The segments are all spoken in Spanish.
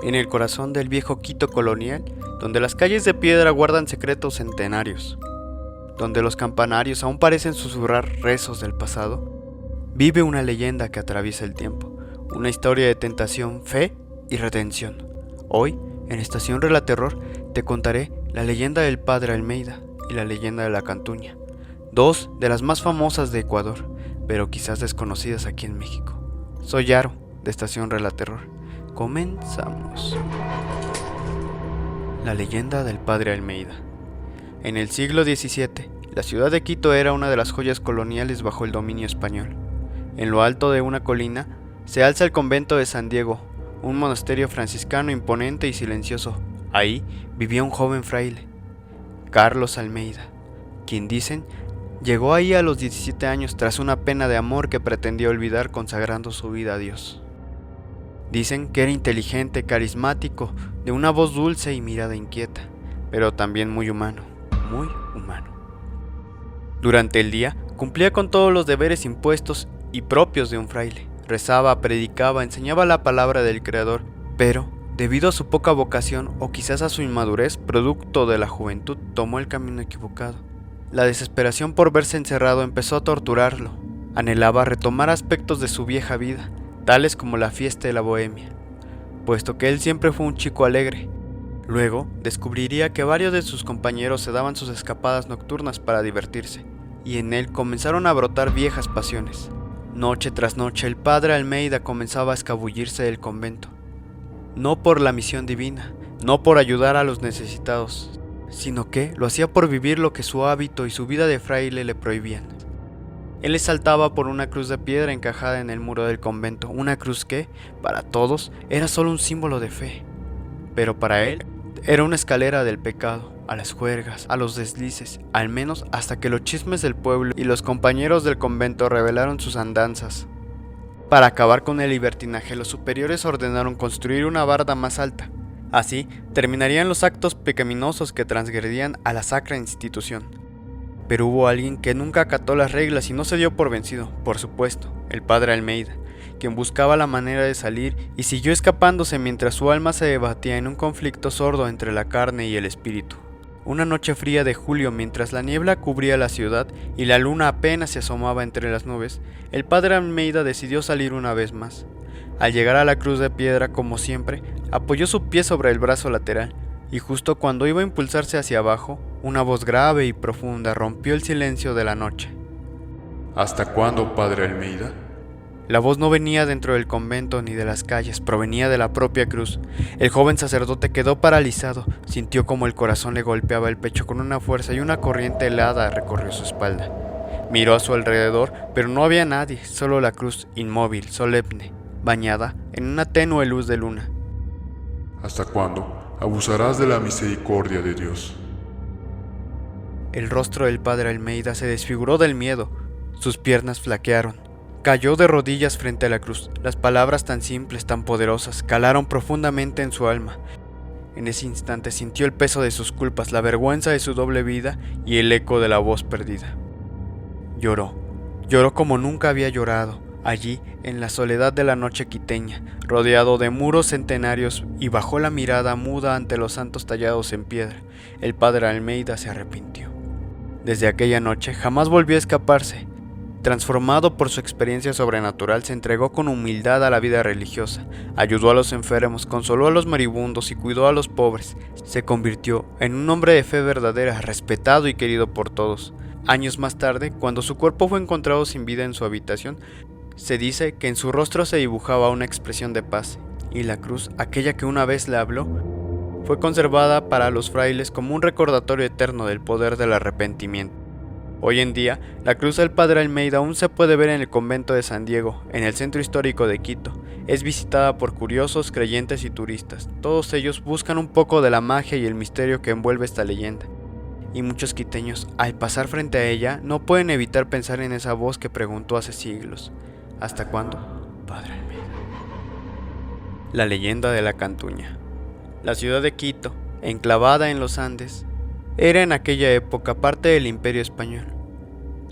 en el corazón del viejo Quito colonial, donde las calles de piedra guardan secretos centenarios, donde los campanarios aún parecen susurrar rezos del pasado, vive una leyenda que atraviesa el tiempo, una historia de tentación, fe y redención. Hoy, en Estación Relaterror, te contaré la leyenda del Padre Almeida y la leyenda de la Cantuña, dos de las más famosas de Ecuador, pero quizás desconocidas aquí en México. Soy Yaro, de Estación Relaterror. Comenzamos. La leyenda del Padre Almeida. En el siglo XVII, la ciudad de Quito era una de las joyas coloniales bajo el dominio español. En lo alto de una colina se alza el convento de San Diego, un monasterio franciscano imponente y silencioso. Ahí vivía un joven fraile, Carlos Almeida, quien dicen llegó ahí a los 17 años tras una pena de amor que pretendía olvidar consagrando su vida a Dios. Dicen que era inteligente, carismático, de una voz dulce y mirada inquieta, pero también muy humano, muy humano. Durante el día cumplía con todos los deberes impuestos y propios de un fraile. Rezaba, predicaba, enseñaba la palabra del Creador, pero, debido a su poca vocación o quizás a su inmadurez, producto de la juventud, tomó el camino equivocado. La desesperación por verse encerrado empezó a torturarlo. Anhelaba retomar aspectos de su vieja vida, tales como la fiesta y la bohemia, puesto que él siempre fue un chico alegre. Luego, descubriría que varios de sus compañeros se daban sus escapadas nocturnas para divertirse, y en él comenzaron a brotar viejas pasiones. Noche tras noche el Padre Almeida comenzaba a escabullirse del convento, no por la misión divina, no por ayudar a los necesitados, sino que lo hacía por vivir lo que su hábito y su vida de fraile le prohibían. Él le saltaba por una cruz de piedra encajada en el muro del convento, una cruz que, para todos, era solo un símbolo de fe, pero para él era una escalera del pecado, a las juergas, a los deslices, al menos hasta que los chismes del pueblo y los compañeros del convento revelaron sus andanzas. Para acabar con el libertinaje, los superiores ordenaron construir una barda más alta. Así terminarían los actos pecaminosos que transgredían a la sacra institución. Pero hubo alguien que nunca acató las reglas y no se dio por vencido, por supuesto, el Padre Almeida, quien buscaba la manera de salir y siguió escapándose mientras su alma se debatía en un conflicto sordo entre la carne y el espíritu. Una noche fría de julio, mientras la niebla cubría la ciudad y la luna apenas se asomaba entre las nubes, el Padre Almeida decidió salir una vez más. Al llegar a la cruz de piedra, como siempre, apoyó su pie sobre el brazo lateral, y justo cuando iba a impulsarse hacia abajo, una voz grave y profunda rompió el silencio de la noche. ¿Hasta cuándo, Padre Almeida? La voz no venía dentro del convento ni de las calles, provenía de la propia cruz. El joven sacerdote quedó paralizado, sintió como el corazón le golpeaba el pecho con una fuerza y una corriente helada recorrió su espalda. Miró a su alrededor, pero no había nadie, solo la cruz, inmóvil, solemne, bañada en una tenue luz de luna. ¿Hasta cuándo abusarás de la misericordia de Dios? El rostro del Padre Almeida se desfiguró del miedo, sus piernas flaquearon. Cayó de rodillas frente a la cruz. Las palabras tan simples, tan poderosas, calaron profundamente en su alma. En ese instante sintió el peso de sus culpas, la vergüenza de su doble vida y el eco de la voz perdida. Lloró como nunca había llorado, allí, en la soledad de la noche quiteña, rodeado de muros centenarios, y bajó la mirada muda ante los santos tallados en piedra. El Padre Almeida se arrepintió. Desde aquella noche jamás volvió a escaparse. Transformado por su experiencia sobrenatural, se entregó con humildad a la vida religiosa, ayudó a los enfermos, consoló a los moribundos y cuidó a los pobres. Se convirtió en un hombre de fe verdadera, respetado y querido por todos. Años más tarde, cuando su cuerpo fue encontrado sin vida en su habitación, se dice que en su rostro se dibujaba una expresión de paz, y la cruz, aquella que una vez le habló, fue conservada para los frailes como un recordatorio eterno del poder del arrepentimiento. Hoy en día, la cruz del Padre Almeida aún se puede ver en el convento de San Diego, en el centro histórico de Quito. Es visitada por curiosos, creyentes y turistas. Todos ellos buscan un poco de la magia y el misterio que envuelve esta leyenda. Y muchos quiteños, al pasar frente a ella, no pueden evitar pensar en esa voz que preguntó hace siglos: ¿hasta cuándo, Padre Almeida? La leyenda de la Cantuña. La ciudad de Quito, enclavada en los Andes, era en aquella época parte del Imperio Español.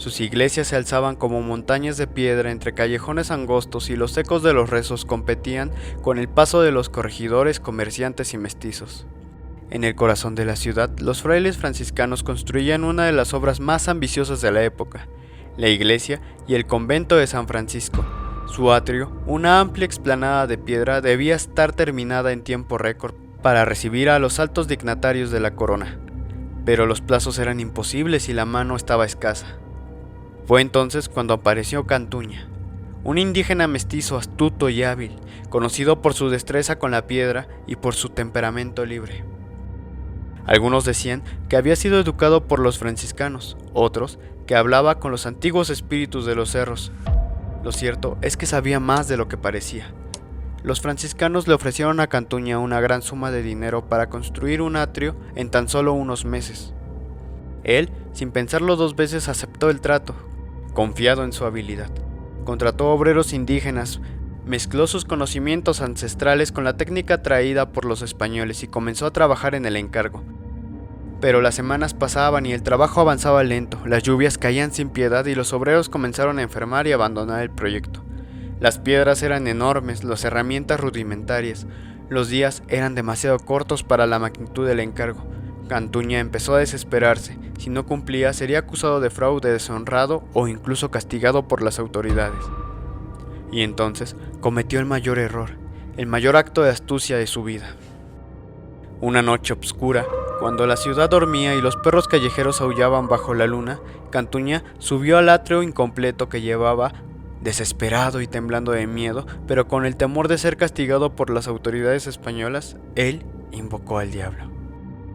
Sus iglesias se alzaban como montañas de piedra entre callejones angostos y los ecos de los rezos competían con el paso de los corregidores, comerciantes y mestizos. En el corazón de la ciudad, los frailes franciscanos construían una de las obras más ambiciosas de la época, la iglesia y el convento de San Francisco. Su atrio, una amplia explanada de piedra, debía estar terminada en tiempo récord para recibir a los altos dignatarios de la corona. Pero los plazos eran imposibles y la mano estaba escasa. Fue entonces cuando apareció Cantuña, un indígena mestizo astuto y hábil, conocido por su destreza con la piedra y por su temperamento libre. Algunos decían que había sido educado por los franciscanos, otros que hablaba con los antiguos espíritus de los cerros. Lo cierto es que sabía más de lo que parecía. Los franciscanos le ofrecieron a Cantuña una gran suma de dinero para construir un atrio en tan solo unos meses. Él, sin pensarlo dos veces, aceptó el trato, confiado en su habilidad. Contrató obreros indígenas, mezcló sus conocimientos ancestrales con la técnica traída por los españoles y comenzó a trabajar en el encargo. Pero las semanas pasaban y el trabajo avanzaba lento, las lluvias caían sin piedad y los obreros comenzaron a enfermar y abandonar el proyecto. Las piedras eran enormes, las herramientas rudimentarias, los días eran demasiado cortos para la magnitud del encargo. Cantuña empezó a desesperarse. Si no cumplía, sería acusado de fraude, deshonrado o incluso castigado por las autoridades. Y entonces cometió el mayor error, el mayor acto de astucia de su vida. Una noche oscura, cuando la ciudad dormía y los perros callejeros aullaban bajo la luna, Cantuña subió al atrio incompleto que llevaba, desesperado y temblando de miedo, pero con el temor de ser castigado por las autoridades españolas. Él invocó al diablo.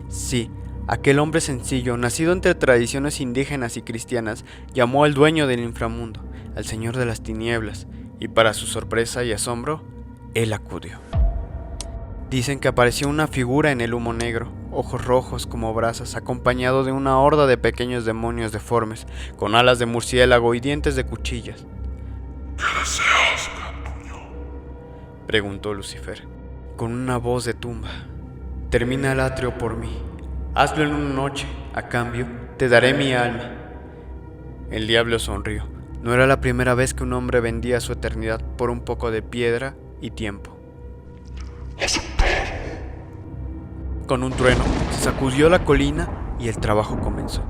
Sí, aquel hombre sencillo, nacido entre tradiciones indígenas y cristianas, llamó al dueño del inframundo, al señor de las tinieblas, y para su sorpresa y asombro, él acudió. Dicen que apareció una figura en el humo negro, ojos rojos como brasas, acompañado de una horda de pequeños demonios deformes, con alas de murciélago y dientes de cuchillas. ¿Qué deseas, Cantuño?, preguntó Lucifer, con una voz de tumba. Termina el atrio por mí. Hazlo en una noche, a cambio, te daré mi alma. El diablo sonrió. No era la primera vez que un hombre vendía su eternidad por un poco de piedra y tiempo. Con un trueno, se sacudió la colina y el trabajo comenzó.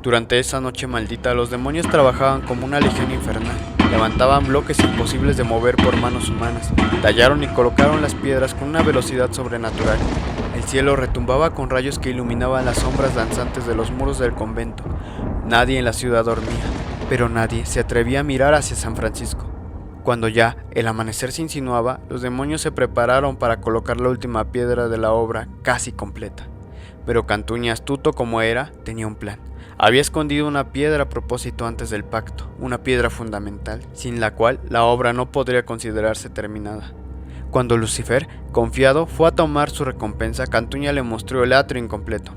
Durante esa noche maldita, los demonios trabajaban como una legión infernal. Levantaban bloques imposibles de mover por manos humanas. Tallaron y colocaron las piedras con una velocidad sobrenatural. El cielo retumbaba con rayos que iluminaban las sombras danzantes de los muros del convento. Nadie en la ciudad dormía, pero nadie se atrevía a mirar hacia San Francisco. Cuando ya el amanecer se insinuaba, los demonios se prepararon para colocar la última piedra de la obra casi completa. Pero Cantuña, astuto como era, tenía un plan. Había escondido una piedra a propósito antes del pacto, una piedra fundamental, sin la cual la obra no podría considerarse terminada. Cuando Lucifer, confiado, fue a tomar su recompensa, Cantuña le mostró el atrio incompleto.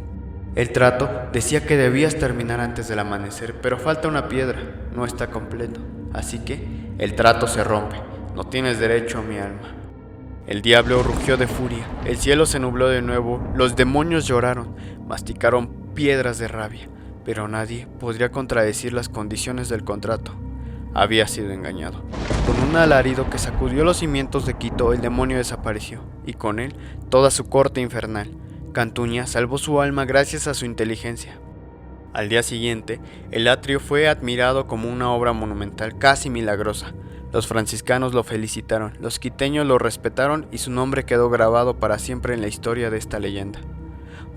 El trato decía que debías terminar antes del amanecer, pero falta una piedra, no está completo. Así que el trato se rompe, no tienes derecho a mi alma. El diablo rugió de furia, el cielo se nubló de nuevo, los demonios lloraron, masticaron piedras de rabia, pero nadie podría contradecir las condiciones del contrato. Había sido engañado. Con un alarido que sacudió los cimientos de Quito, el demonio desapareció, y con él toda su corte infernal. Cantuña salvó su alma gracias a su inteligencia. Al día siguiente, el atrio fue admirado como una obra monumental casi milagrosa. Los franciscanos lo felicitaron, los quiteños lo respetaron y su nombre quedó grabado para siempre en la historia de esta leyenda.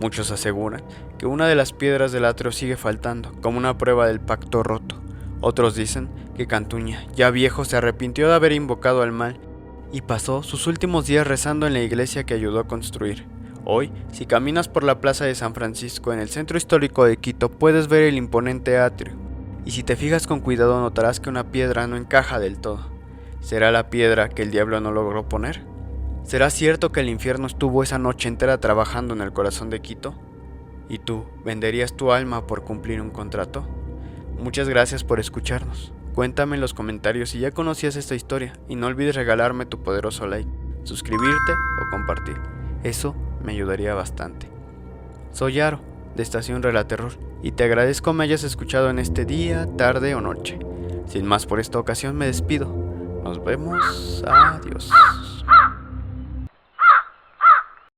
Muchos aseguran que una de las piedras del atrio sigue faltando, como una prueba del pacto roto. Otros dicen que Cantuña, ya viejo, se arrepintió de haber invocado al mal y pasó sus últimos días rezando en la iglesia que ayudó a construir. Hoy, si caminas por la plaza de San Francisco en el centro histórico de Quito, puedes ver el imponente atrio, y si te fijas con cuidado notarás que una piedra no encaja del todo. ¿Será la piedra que el diablo no logró poner? ¿Será cierto que el infierno estuvo esa noche entera trabajando en el corazón de Quito? ¿Y tú, venderías tu alma por cumplir un contrato? Muchas gracias por escucharnos. Cuéntame en los comentarios si ya conocías esta historia y no olvides regalarme tu poderoso like, suscribirte o compartir. Eso me ayudaría bastante. Soy Aro, de Estación Relaterror y te agradezco me hayas escuchado en este día, tarde o noche. Sin más por esta ocasión me despido. Nos vemos. Adiós.